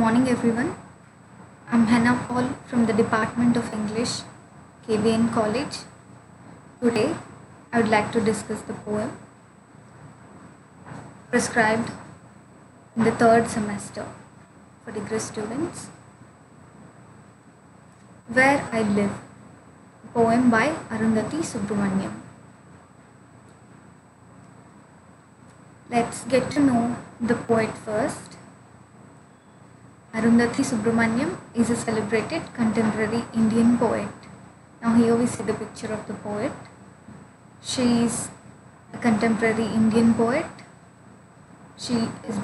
morning, everyone. I'm Ms.Henapaul from the Department of English, KBN College. Today, I would like to discuss the poem prescribed in the third semester for degree students, Where I Live, a poem by Arundhati Subramaniam. Let's get to know the poet first. Arundhati Subramaniam is a celebrated contemporary Indian poet. Now here we see the picture of the poet. She is a contemporary Indian poet. She was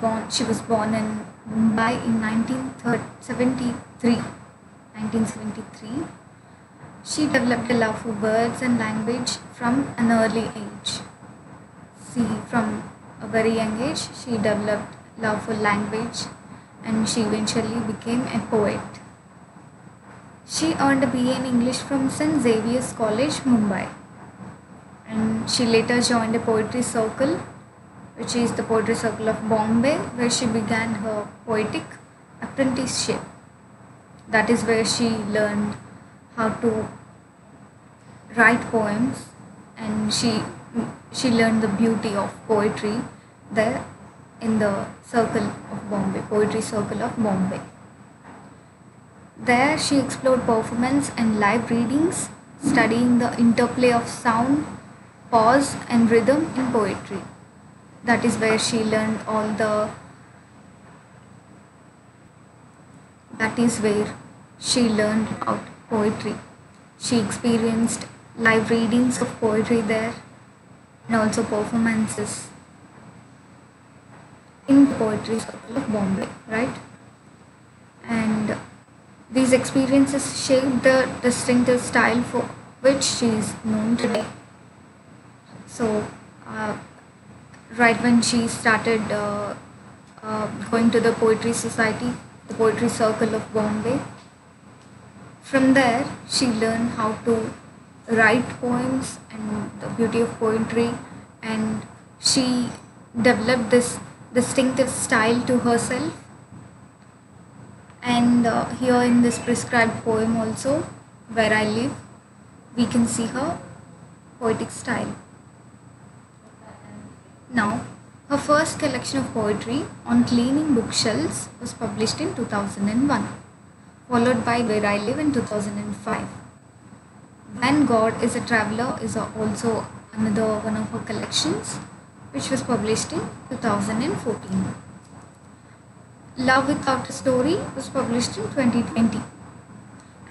born in Mumbai in 1973. She developed a love for words and language from an early age. From a very young age, she developed love for language and she eventually became a poet. She earned a BA in English from St. Xavier's College, Mumbai. And she later joined a poetry circle, which is the Poetry Circle of Bombay, where she began her poetic apprenticeship. That is where she learned how to write poems, and she learned the beauty of poetry there in the Circle of Bombay, Poetry Circle of Bombay. There she explored performance and live readings, studying the interplay of sound, pause and rhythm in poetry. That is where she learned about poetry. She experienced live readings of poetry there and also performances in the Poetry Circle of Bombay, right? And these experiences shaped the distinctive style for which she is known today. So, right when she started going to the Poetry Society, the Poetry Circle of Bombay, from there she learned how to write poems and the beauty of poetry, and she developed this distinctive style to herself. And here in this prescribed poem also, Where I Live, we can see her poetic style. Now, her first collection of poetry on cleaning bookshelves was published in 2001, followed by Where I Live in 2005. When God is a Traveler is also another one of her collections, which was published in 2014. Love Without a Story was published in 2020.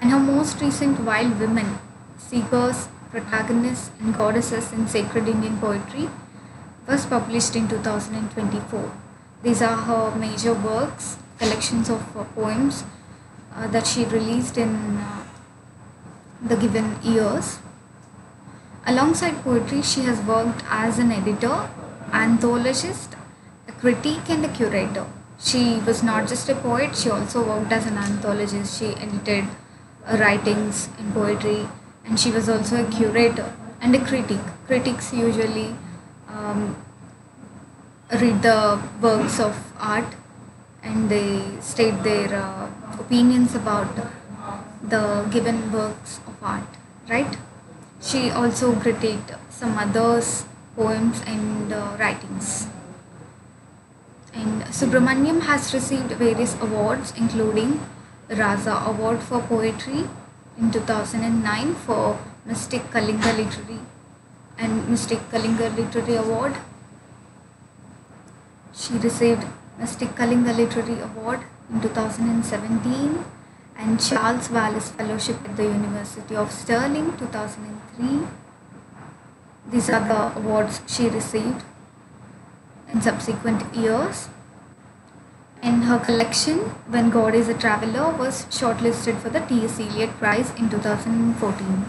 And her most recent Wild Women, Seekers, Protagonists and Goddesses in Sacred Indian Poetry was published in 2024. These are her major works, collections of poems that she released in the given years. Alongside poetry, she has worked as an editor, anthologist, a critic and a curator. She was not just a poet, she also worked as an anthologist. She edited writings in poetry, and she was also a curator and a critic. Critics usually read the works of art and they state their opinions about the given works of art, right? She also critiqued some others' poems and writings. And Subramaniam has received various awards, including the Raza Award for Poetry in 2009 for Mystic Kalinga Literary Award. She received Mystic Kalinga Literary Award in 2017 and Charles Wallace Fellowship at the University of Stirling 2003. These are the awards she received in subsequent years. And her collection, When God is a Traveler, was shortlisted for the T.S. Eliot Prize in 2014.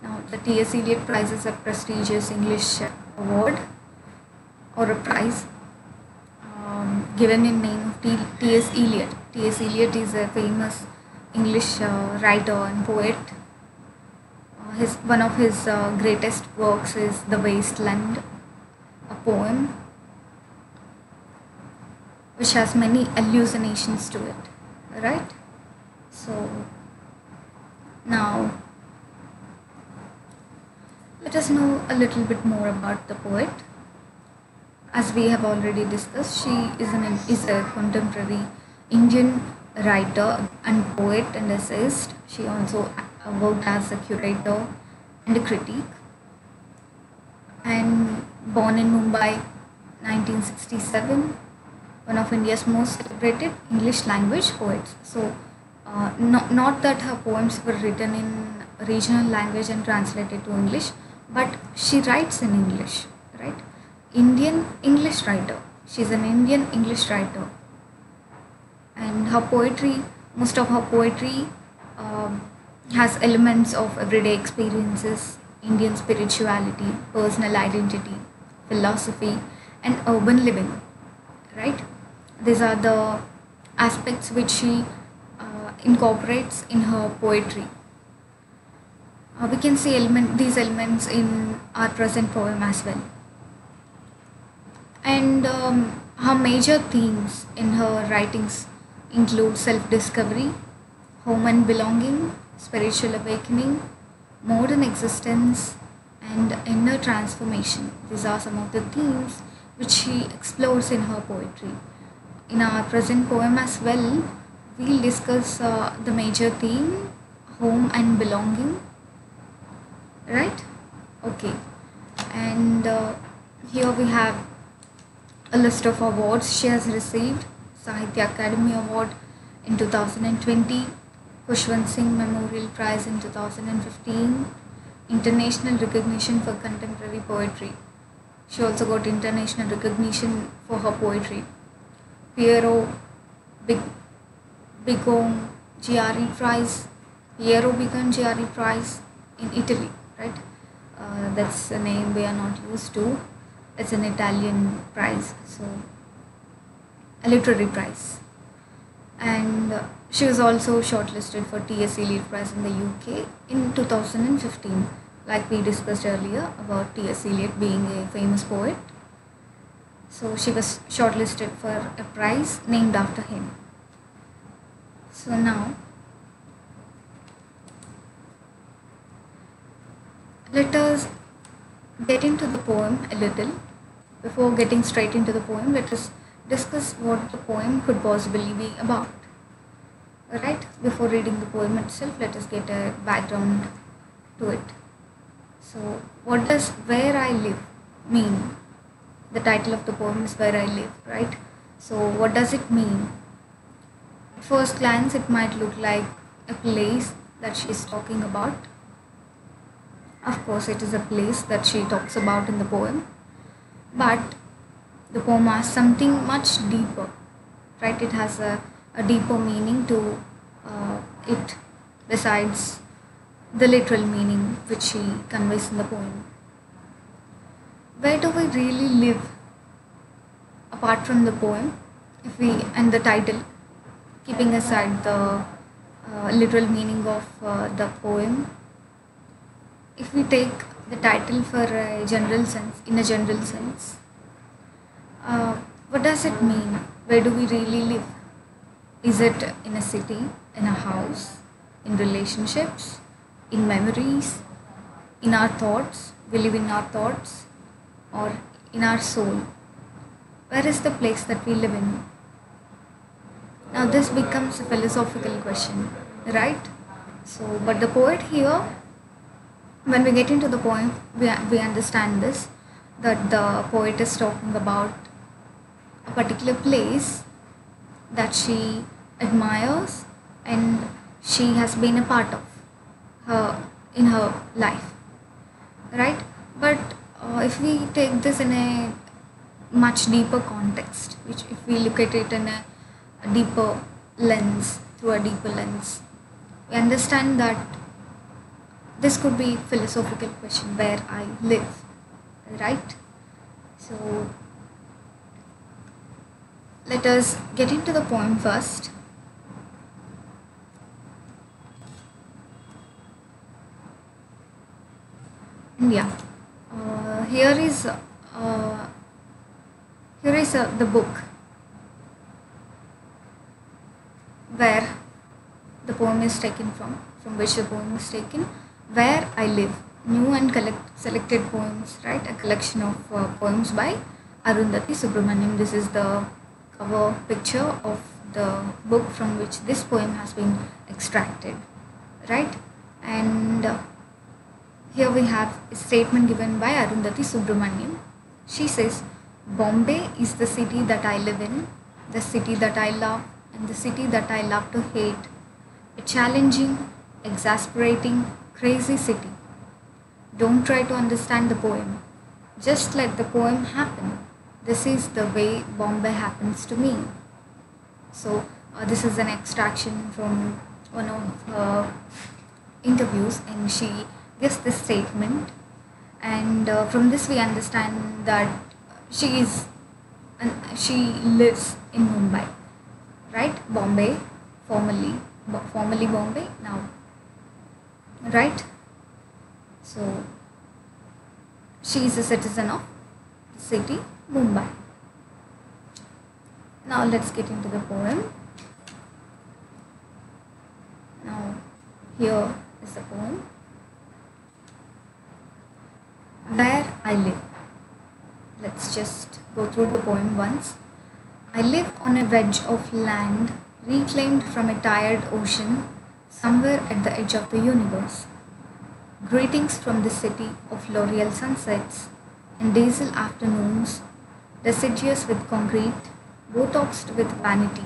Now, the T.S. Eliot Prize is a prestigious English award or a prize given in name of T.S. Eliot. T.S. Eliot is a famous English writer and poet. One of his greatest works is The Wasteland, a poem which has many allusions to it, right? So now let us know a little bit more about the poet. As we have already discussed, she is a contemporary Indian writer and poet and essayist. She also worked as a curator and a critic. And born in Mumbai, 1967, one of India's most celebrated English language poets. So, not that her poems were written in regional language and translated to English, but she writes in English, right? Indian English writer. She's an Indian English writer, and her poetry, most of her poetry, has elements of everyday experiences, Indian spirituality, personal identity, philosophy, and urban living, right? These are the aspects which she incorporates in her poetry. We can see these elements in our present poem as well. And her major themes in her writings include self-discovery, home and belonging, spiritual awakening, modern existence, and inner transformation. These are some of the themes which she explores in her poetry. In our present poem as well, we'll discuss the major theme, home and belonging, right? Okay. And here we have a list of awards she has received: Sahitya Academy Award in 2020, Khushwant Singh Memorial Prize in 2015, International Recognition for Contemporary Poetry. She also got international recognition for her poetry. Piero Bigone GRE Prize, Piero Bigone GRE Prize in Italy, right? That's a name we are not used to. It's an Italian prize, so a literary prize. And she was also shortlisted for T.S. Eliot Prize in the UK in 2015, like we discussed earlier about T.S. Eliot being a famous poet. So she was shortlisted for a prize named after him. So now, let us get into the poem a little. Before getting straight into the poem, let us discuss what the poem could possibly be about. Alright, before reading the poem itself, let us get a background to it. So, what does "Where I Live" mean? The title of the poem is "Where I Live," right? So, what does it mean? At first glance, it might look like a place that she is talking about. Of course, it is a place that she talks about in the poem, but the poem has something much deeper, right? It has a deeper meaning to it besides the literal meaning which she conveys in the poem. Where do we really live apart from the poem? If we and the title, keeping aside the literal meaning of the poem, if we take the title for a general sense, in a general sense, what does it mean? Where do we really live? Is it in a city, in a house, in relationships, in memories, in our thoughts? We live in our thoughts, or in our soul? Where is the place that we live in? Now this becomes a philosophical question, right? So, but the poet here, when we get into the poem, we understand this, that the poet is talking about a particular place that she admires and she has been a part of her in her life, right? But if we take this in a much deeper context, which if we look at it in a deeper lens, through a deeper lens, we understand that this could be philosophical question, where I live, right? So let us get into the poem first. And yeah, here is the book where the poem is taken from which the poem is taken, Where I Live, new and selected poems, right? A collection of poems by Arundhati Subramaniam. This is the cover picture of the book from which this poem has been extracted, right? And here we have a statement given by Arundhati Subramaniam. She says, Bombay is the city that I live in, the city that I love, and the city that I love to hate. A challenging, exasperating, crazy city. Don't try to understand the poem. Just let the poem happen. This is the way Bombay happens to me. So, this is an extraction from one of her interviews, and she gives this statement. And from this, we understand that she lives in Mumbai, right? Bombay, formerly Bombay, now, right? So she is a citizen of the city Mumbai. Now let's get into the poem. Now here is the poem. Where I live. Let's just go through the poem once. I live on a wedge of land reclaimed from a tired ocean somewhere at the edge of the universe. Greetings from the city of L'Oreal sunsets and diesel afternoons, deciduous with concrete, botoxed with vanity.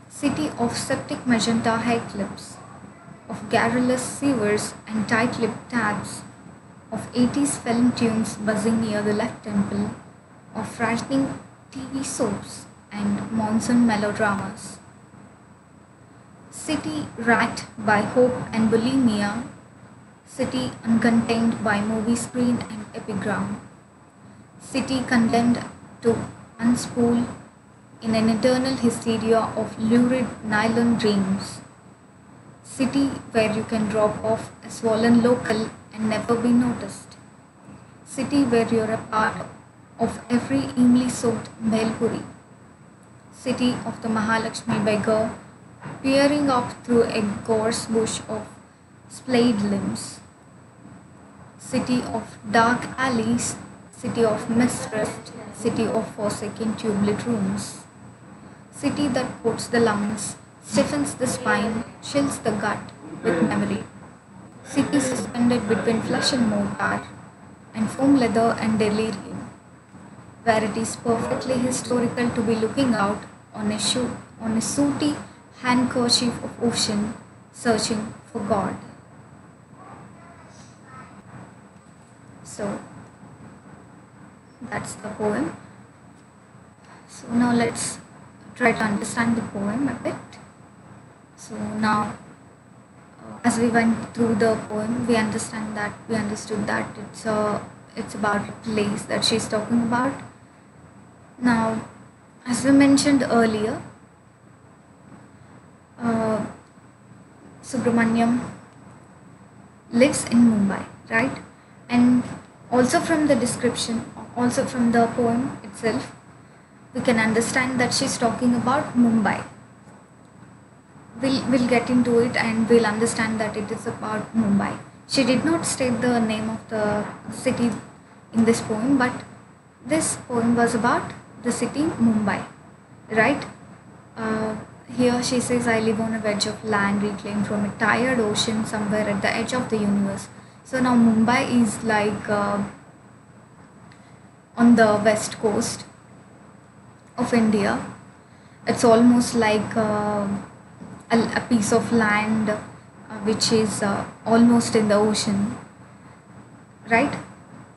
City of septic magenta hair clips, of garrulous sewers and tight-lipped tabs, of 80s film tunes buzzing near the left temple, of frightening TV soaps and monsoon melodramas. City racked by hope and bulimia, city uncontained by movie screen and epigram, city condemned to unspool in an eternal hysteria of lurid nylon dreams, city where you can drop off a swollen local and never be noticed, city where you're a part of every imli soaked bhelpuri, city of the Mahalakshmi beggar peering up through a gorse bush of splayed limbs, city of dark alleys, city of mistrust, city of forsaken tubelit rooms, city that coats the lungs, stiffens the spine, chills the gut with memory, city suspended between flesh and mortar, and foam leather and delirium, where it is perfectly historical to be looking out on a sooty handkerchief of ocean, searching for God. So that's the poem. So now let's try to understand the poem a bit. So now, as we went through the poem, we understood that it's about a place that she's talking about. Now, as we mentioned earlier, Subramaniam lives in Mumbai, right? And also from the description, also from the poem itself, we can understand that she's talking about Mumbai. We'll get into it and we'll understand that it is about Mumbai. She did not state the name of the city in this poem, but this poem was about the city Mumbai, right? Here she says, I live on a wedge of land reclaimed from a tired ocean somewhere at the edge of the universe. So now Mumbai is like on the west coast of India. It's almost like a piece of land which is almost in the ocean, right?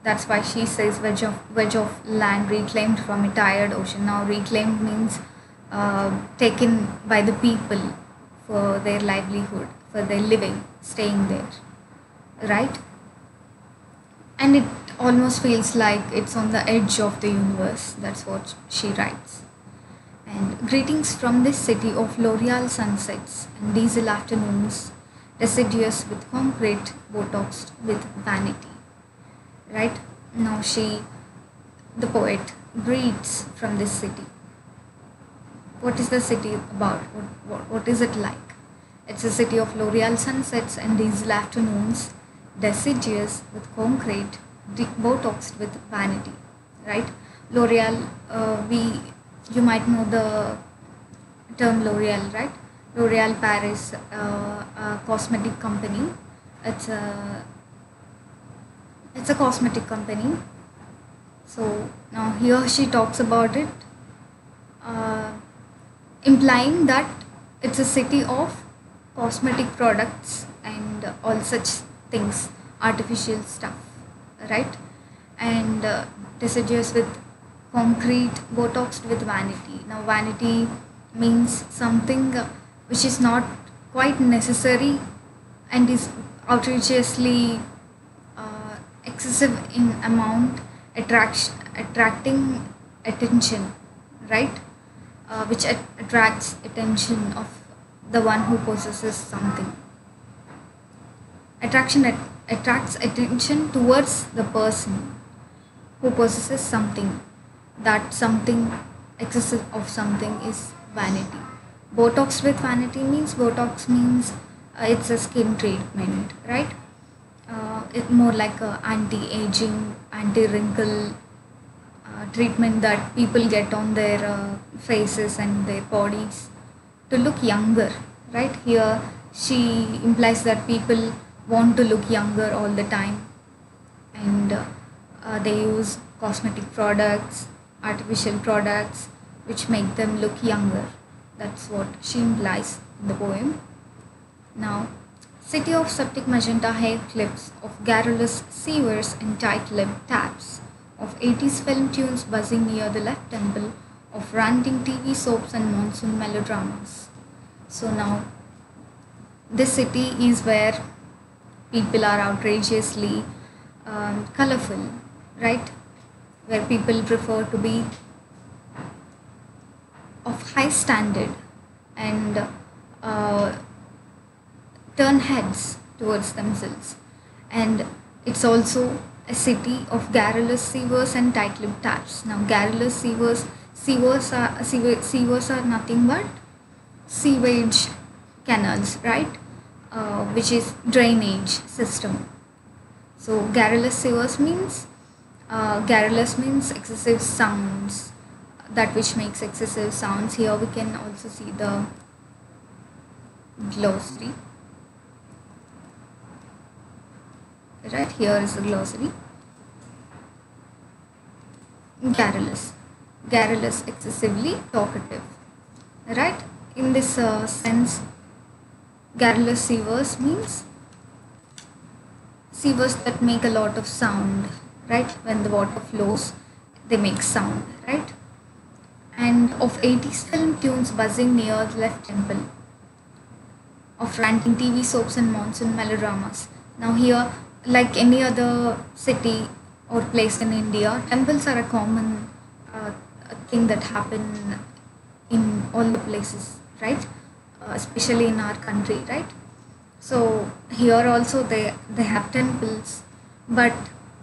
That's why she says wedge of land reclaimed from a tired ocean. Now reclaimed means taken by the people for their livelihood, for their living, staying there, right? And it almost feels like it's on the edge of the universe. That's what she writes. And greetings from this city of L'Oreal sunsets and diesel afternoons, deciduous with concrete, botoxed with vanity. Right? Now the poet, greets from this city. what is the city about? What is it like? It's a city of L'Oreal sunsets and diesel afternoons, deciduous with concrete, botoxed with vanity, right? L'Oreal, you might know the term L'Oreal, right? L'Oreal Paris, a cosmetic company. It's a it's a cosmetic company. So now here she talks about it, uh, implying that it's a city of cosmetic products and all such things, artificial stuff, right? And deciduous with concrete, botoxed with vanity. Now vanity means something which is not quite necessary and is outrageously excessive in amount, attracting attention, right? Which attracts attention of the one who possesses something. Attraction attracts attention towards the person who possesses something. That something, excessive of something, is vanity. Botox with vanity means, it's a skin treatment, right? It more like a anti-aging, anti-wrinkle treatment that people get on their faces and their bodies to look younger, right? Here she implies that people want to look younger all the time, and they use cosmetic products, artificial products, which make them look younger. That's what she implies in the poem. Now, city of septic magenta hair clips, of garrulous sewers and tight-lipped taps, of 80s film tunes buzzing near the left temple, of ranting TV soaps and monsoon melodramas. So now, this city is where people are outrageously colorful, right? Where people prefer to be of high standard and turn heads towards themselves. And it's also a city of garrulous sewers and tight-lipped taps. Now, garrulous sewers are nothing but sewage canals, right? Which is drainage system. So, garrulous means excessive sounds, that which makes excessive sounds. Here we can also see the glossary. Right, here is the glossary. Garrulous, excessively talkative. Right, in this sense, garrulous sewers means sewers that make a lot of sound, right? When the water flows, they make sound, right? And of 80s film tunes buzzing near the left temple, of ranting TV soaps and monsoon melodramas. Now here, like any other city or place in India, temples are a common thing that happen in all the places, right? Especially in our country, right? So here also they have temples, but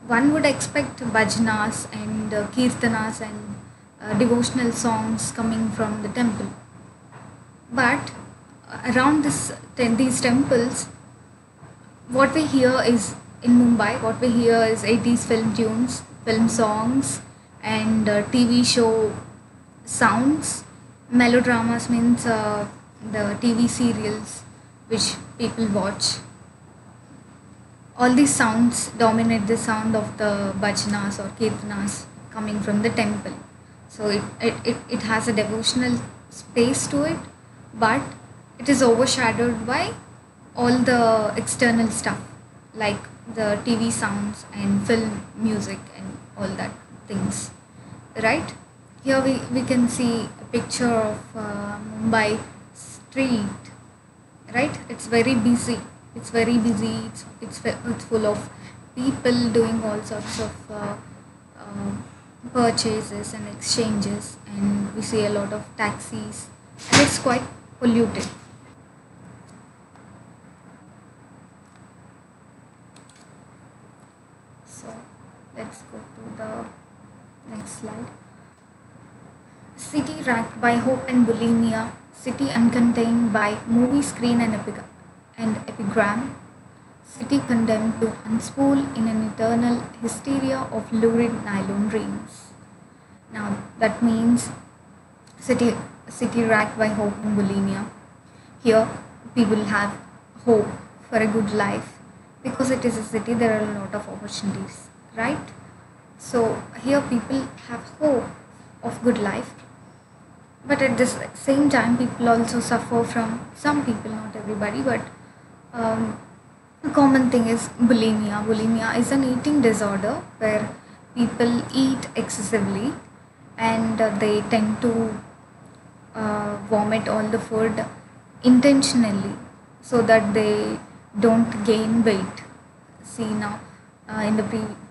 one would expect bhajanas and kirtanas and devotional songs coming from the temple. But around these temples, what we hear is in Mumbai, what we hear is 80s film tunes, film songs, and TV show sounds. Melodramas means the TV serials which people watch. All these sounds dominate the sound of the bhajanas or kirtanas coming from the temple. So it has a devotional space to it, but it is overshadowed by all the external stuff like the TV sounds and film music and all that things, right? Here we can see a picture of Mumbai street, right? It's very busy. It's full of people doing all sorts of purchases and exchanges, and we see a lot of taxis, and it's quite polluted. So let's go to the next slide. City racked by hope and bulimia, city uncontained by movie screen and epigram, city condemned to unspool in an eternal hysteria of lurid nylon dreams. Now that means city city racked by hope and bulimia. Here people have hope for a good life because it is a city there are a lot of opportunities, right? So here people have hope of good life, but at the same time people also suffer from, some people, not everybody, but um, a common thing is bulimia is an eating disorder where people eat excessively, and they tend to vomit all the food intentionally so that they don't gain weight. See now, in the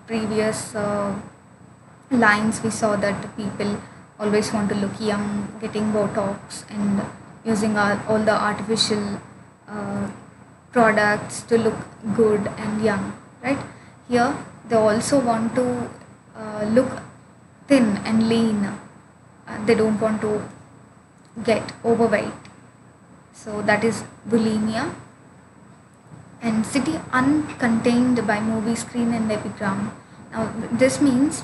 previous lines, we saw that the people always want to look young, getting Botox and using all the artificial uh, products to look good and young, right? Here, they also want to look thin and lean. They don't want to get overweight. So that is bulimia. And city uncontained by movie screen and epigram. Now, this means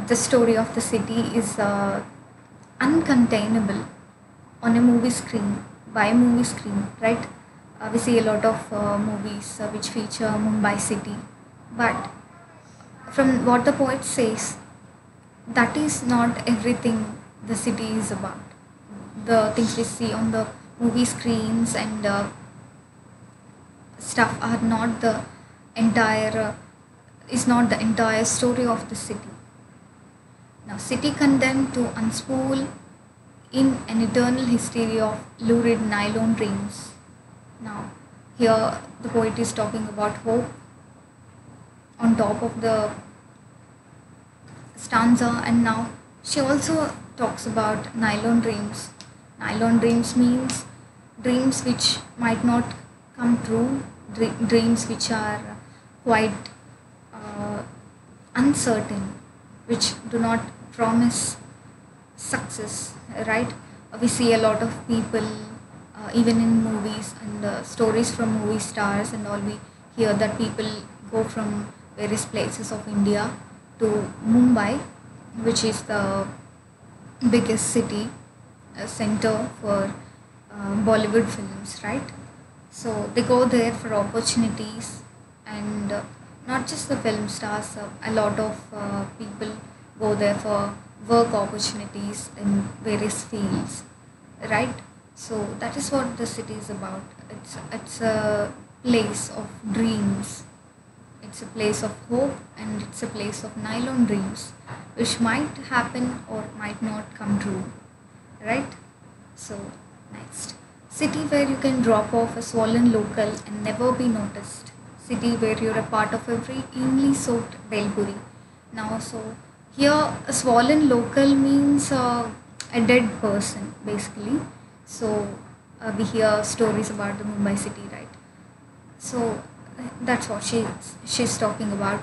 the story of the city is uncontainable on a movie screen, by a movie screen, right? We see a lot of movies which feature Mumbai city, but from what the poet says, that is not everything the city is about. The things we see on the movie screens and stuff are not the entire is not the entire story of the city. Now, city condemned to unspool in an eternal hysteria of lurid nylon dreams. Now, here the poet is talking about hope on top of the stanza, and now she also talks about nylon dreams. Nylon dreams means dreams which might not come true, dreams which are quite uncertain, which do not promise success, right? We see a lot of people, even in movies and stories from movie stars and all, we hear that people go from various places of India to Mumbai, which is the biggest city, center for Bollywood films, right? So they go there for opportunities, and not just the film stars, a lot of people go there for work opportunities in various fields, right? So that is what the city is about. It's a place of dreams. It's a place of hope, and it's a place of nylon dreams, which might happen or might not come true, right? So next, city where you can drop off a swollen local and never be noticed. City where you're a part of every evenly soaked belpuri. Now, so here a swollen local means a dead person basically. So we hear stories about the Mumbai city, right? So that's what she's talking about.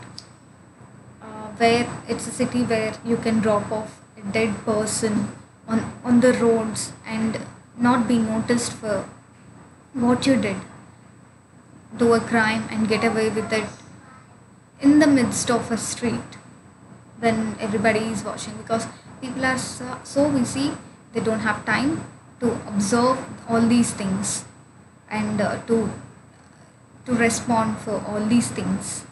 Where it's a city where you can drop off a dead person on the roads and not be noticed for what you did, do a crime and get away with it in the midst of a street when everybody is watching, because people are so busy, they don't have time to observe all these things and to respond for all these things.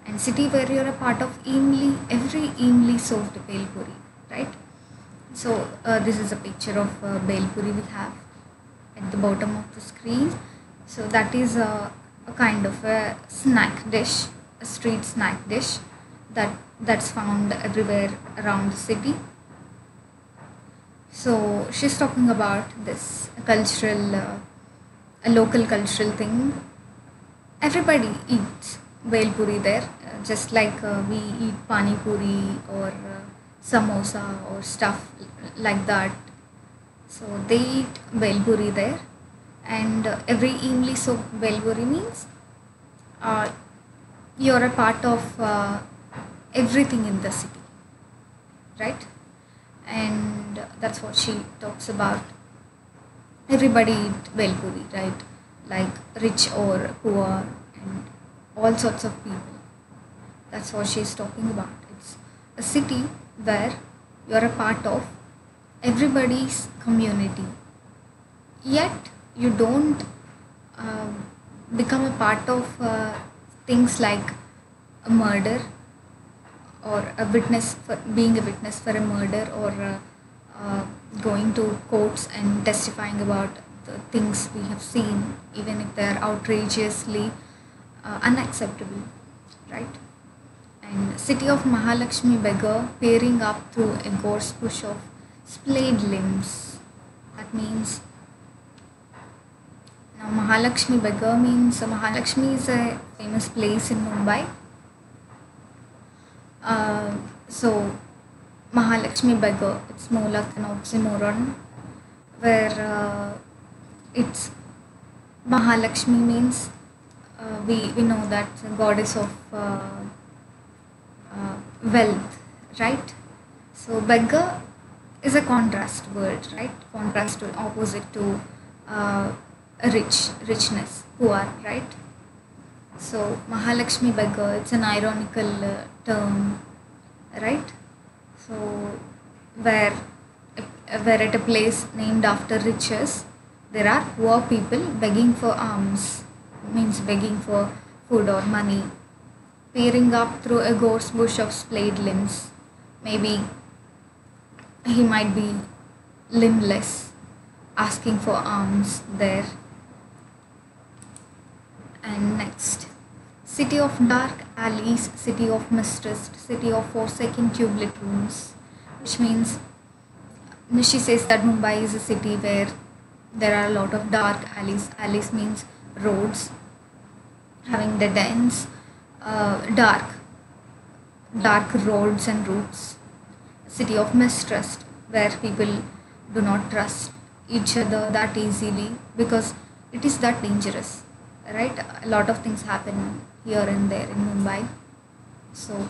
And city where you're a part of every evenly soaked belpuri, right? So this is a picture of belpuri we have at the bottom of the screen. So that is a kind of a snack dish, a street snack dish that's found everywhere around the city. So she's talking about this a local cultural thing. Everybody eats belpuri there, just like we eat pani puri or samosa or stuff like that. So they eat belpuri there, and every evenly soaked belpuri means you're a part of everything in the city, right? And that's what she talks about. Everybody eat velpuri, right? Like rich or poor and all sorts of people. That's what she's talking about. It's a city where you're a part of everybody's community, yet you don't become a part of things like a murder or a witness for being a witness for a murder, or going to courts and testifying about the things we have seen, even if they are outrageously unacceptable, right? And city of Mahalakshmi beggar peering up through a gorse bush of splayed limbs. That means, now Mahalakshmi beggar means, Mahalakshmi is a famous place in Mumbai. So Mahalakshmi beggar, it's more like an oxymoron, where it's Mahalakshmi means we know that goddess of wealth, right? So beggar is a contrast word, right? Contrast to opposite to richness, poor, right? So Mahalakshmi beggar, it's an ironical term, right? So where at a place named after riches, there are poor people begging for alms, means begging for food or money, peering up through a gorse bush of splayed limbs. Maybe he might be limbless, asking for alms there. And next, city of dark alleys, city of mistrust, city of forsaken tubelit rooms, which means she says that Mumbai is a city where there are a lot of dark alleys. Alleys means roads having dead ends, dark roads and routes. City of mistrust, where people do not trust each other that easily because it is that dangerous, right? A lot of things happen here and there in Mumbai, so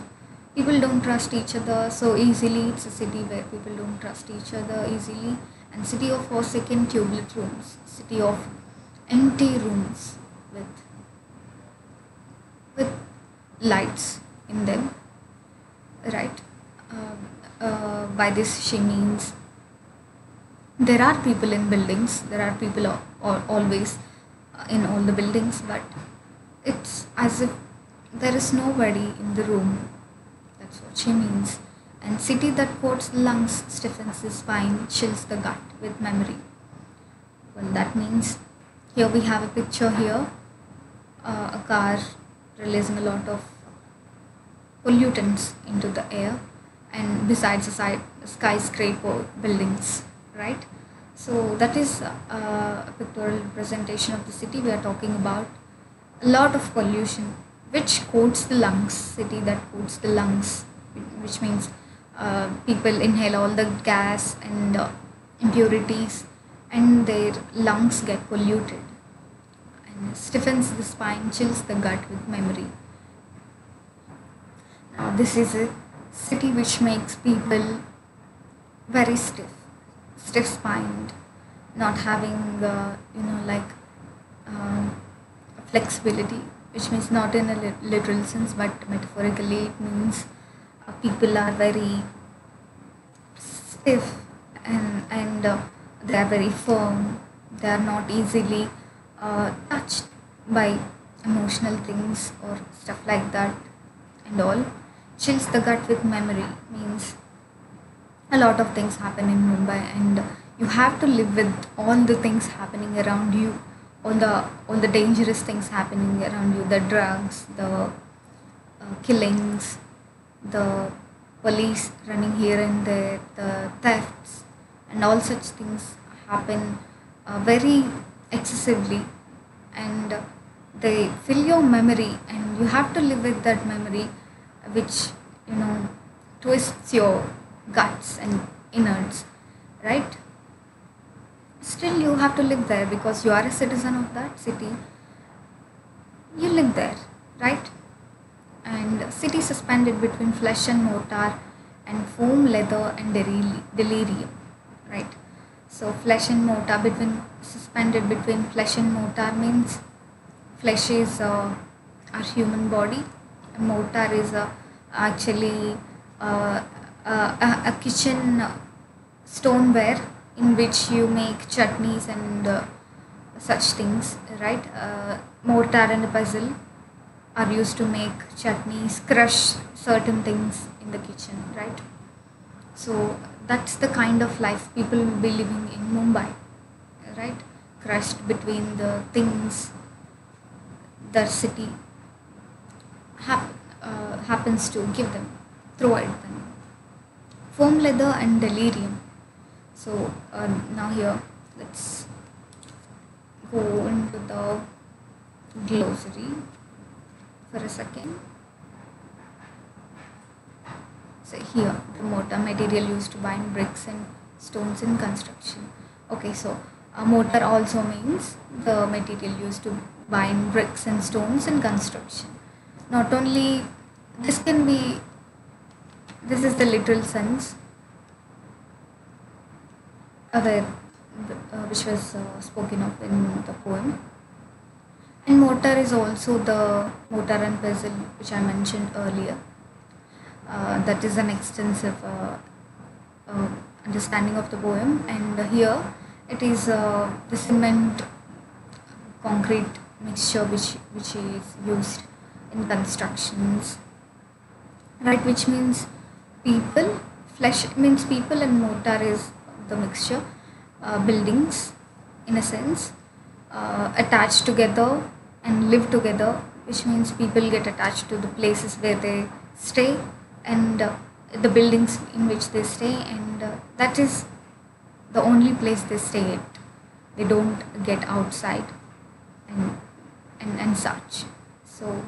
people don't trust each other so easily. It's a city where people don't trust each other easily. And city of forsaken tubelit rooms, city of empty rooms with lights in them, right? By this she means there are people in buildings, there are people always in all the buildings, but it's as if there is nobody in the room. That's what she means. And city that coats the lungs, stiffens the spine, chills the gut with memory. Well, that means here we have a picture here, a car releasing a lot of pollutants into the air, and besides the skyscraper buildings, right? So that is a pictorial representation of the city we are talking about. A lot of pollution, which coats the lungs, city that coats the lungs, which means people inhale all the gas and impurities, and their lungs get polluted, and stiffens the spine, chills the gut with memory. Now this is a city which makes people very stiff-spined, not having flexibility, which means not in a literal sense but metaphorically. It means people are very stiff, and they are very firm. They are not easily touched by emotional things or stuff like that and all. Chills the gut with memory means a lot of things happen in Mumbai, and you have to live with all the things happening around you, all the dangerous things happening around you, the drugs, the killings, the police running here and there, the thefts, and all such things happen very excessively, and they fill your memory, and you have to live with that memory, which twists your guts and innards, right? Still you have to live there because you are a citizen of that city. You live there, right? And city suspended between flesh and mortar, and foam, leather, and delirium, right? So flesh and mortar, suspended between flesh and mortar means flesh is our human body, and mortar is actually a kitchen stoneware in which you make chutneys and such things, right? Mortar and pestle are used to make chutneys, crush certain things in the kitchen, right? So that's the kind of life people will be living in Mumbai, right? Crushed between the things the city happens to give them, provide them. Foam, leather, and delirium. So now here, let's go into the glossary for a second. So here, the mortar, material used to bind bricks and stones in construction. Okay, so a mortar also means the material used to bind bricks and stones in construction. Not only this is the literal sense which was spoken of in the poem. And mortar is also the mortar and pestle which I mentioned earlier. That is an extensive understanding of the poem, and here it is the cement concrete mixture which is used in constructions, right? Which means people, flesh means people, and mortar is the mixture, buildings in a sense, attached together and live together, which means people get attached to the places where they stay and the buildings in which they stay, and that is the only place they stay at. They don't get outside and such. So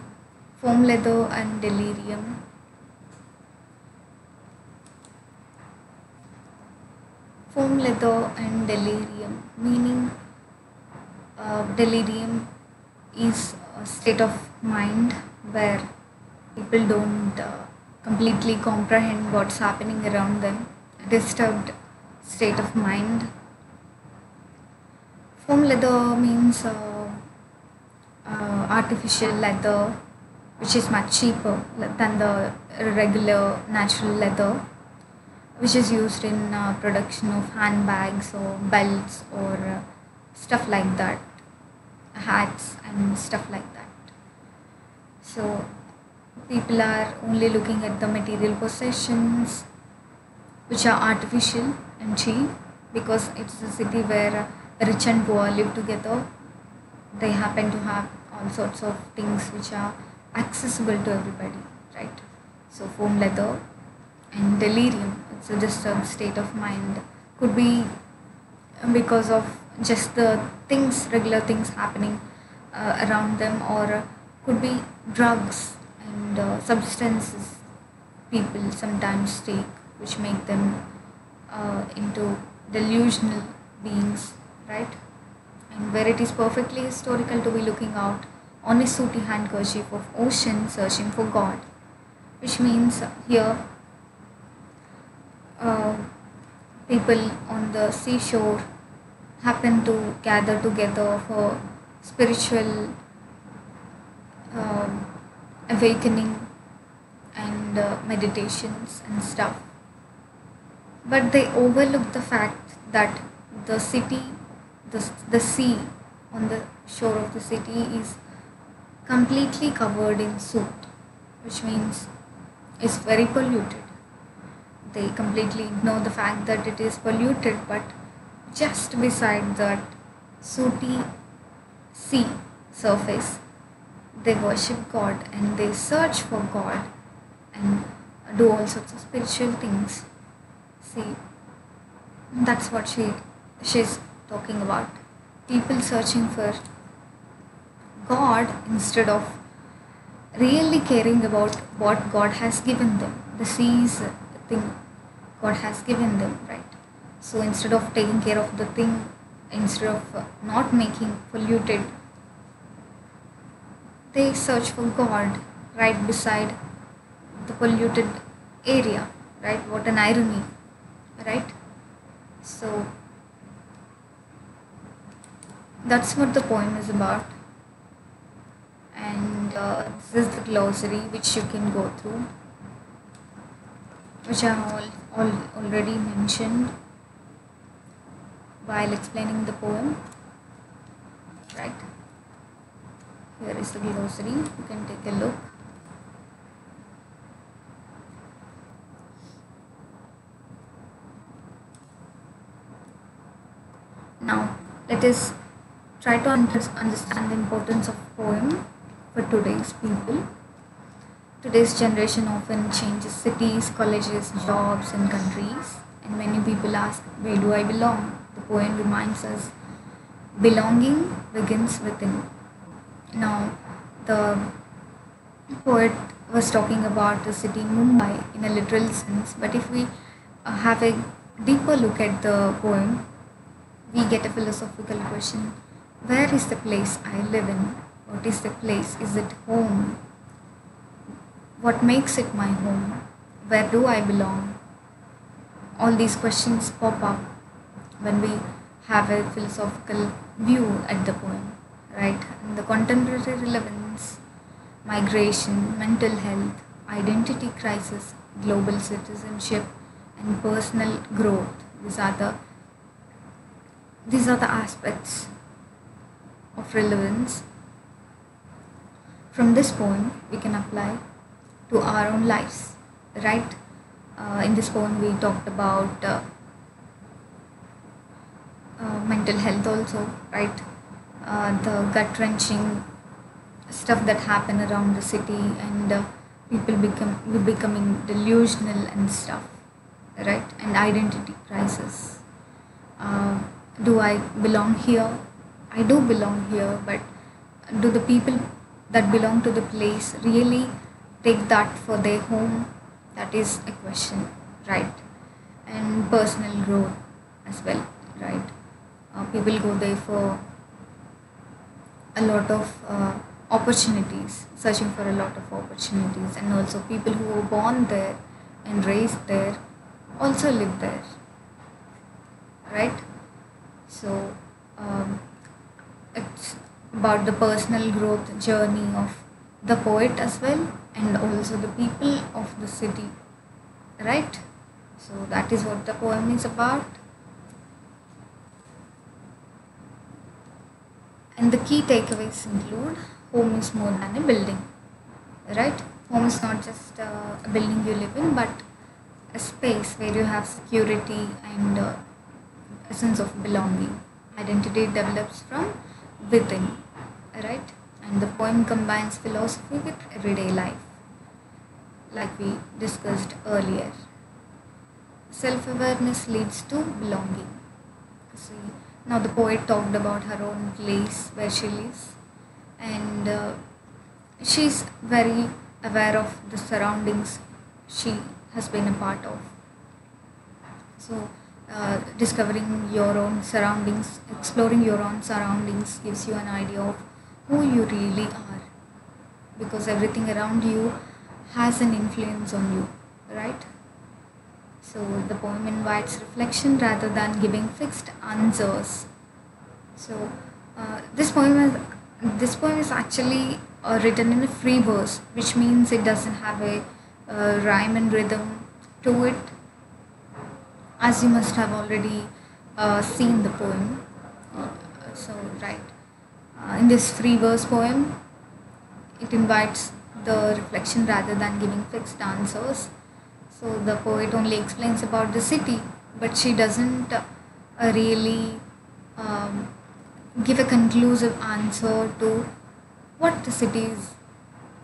foam, leather, and delirium. Foam, leather, and delirium, meaning delirium is a state of mind where people don't completely comprehend what's happening around them, a disturbed state of mind. Foam leather means artificial leather, which is much cheaper than the regular natural leather, which is used in production of handbags or belts or stuff like that, hats and stuff like that. So people are only looking at the material possessions which are artificial and cheap, because it's a city where rich and poor live together. They happen to have all sorts of things which are accessible to everybody, right? So foam, leather, and delirium, it's a disturbed state of mind, could be because of just the things, regular things happening around them, or could be drugs and substances people sometimes take which make them into delusional beings, right? And where it is perfectly historical to be looking out on a sooty handkerchief of ocean searching for God, which means here people on the seashore happen to gather together for spiritual awakening and meditations and stuff. But they overlook the fact that the city, the sea on the shore of the city is completely covered in soot, which means it's very polluted. They completely ignore the fact that it is polluted, but just beside that sooty sea surface, they worship God and they search for God and do all sorts of spiritual things. See, that's what she's talking about. People searching for God instead of really caring about what God has given them. The sea is a thing God has given them, right? So instead of taking care of the thing, instead of not making polluted, they search for God right beside the polluted area, right? What an irony, right? So that's what the poem is about. And this is the glossary which you can go through, which I have already mentioned while explaining the poem, right? Here is the glossary, you can take a look. Now let us try to understand the importance of poem for today's people. Today's generation often changes cities, colleges, jobs, and countries, and many people ask, where do I belong? The poem reminds us, belonging begins within. Now, the poet was talking about the city Mumbai in a literal sense, but if we have a deeper look at the poem, we get a philosophical question. Where is the place I live in? What is the place? Is it home? What makes it my home? Where do I belong? All these questions pop up when we have a philosophical view at the poem, right? And the contemporary relevance, migration, mental health, identity crisis, global citizenship, and personal growth. These are the aspects of relevance. From this poem, we can apply to our own lives, right? In this poem, we talked about mental health also, right? The gut-wrenching stuff that happen around the city, and people becoming delusional and stuff, right? And identity crisis. Do I belong here? I do belong here, but do the people that belong to the place really take that for their home? That is a question, right? And personal growth as well, right? People go there for a lot of opportunities, searching for a lot of opportunities, and also people who were born there and raised there also live there, right? So it's about the personal growth journey of the poet as well, and also the people of the city, right? So that is what the poem is about. And the key takeaways include, home is more than a building, right? Home is not just a building you live in, but a space where you have security and a sense of belonging. Identity develops from within, right? And the poem combines philosophy with everyday life, like we discussed earlier. Self-awareness leads to belonging. See, now the poet talked about her own place where she lives, and she's very aware of the surroundings she has been a part of. So discovering your own surroundings, exploring your own surroundings gives you an idea of who you really are, because everything around you has an influence on you, right? So the poem invites reflection rather than giving fixed answers. So this poem is actually written in a free verse, which means it doesn't have a rhyme and rhythm to it, as you must have already seen the poem. So right, in this free verse poem, it invites the reflection rather than giving fixed answers. So the poet only explains about the city, but she doesn't really give a conclusive answer to what the city is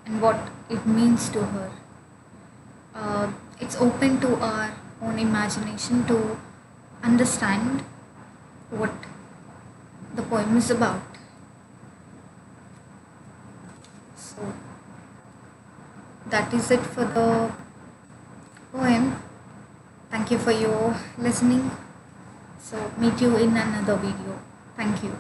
and what it means to her. It's open to our own imagination to understand what the poem is about. So that is it for the poem. Thank you for your listening. So meet you in another video. Thank you.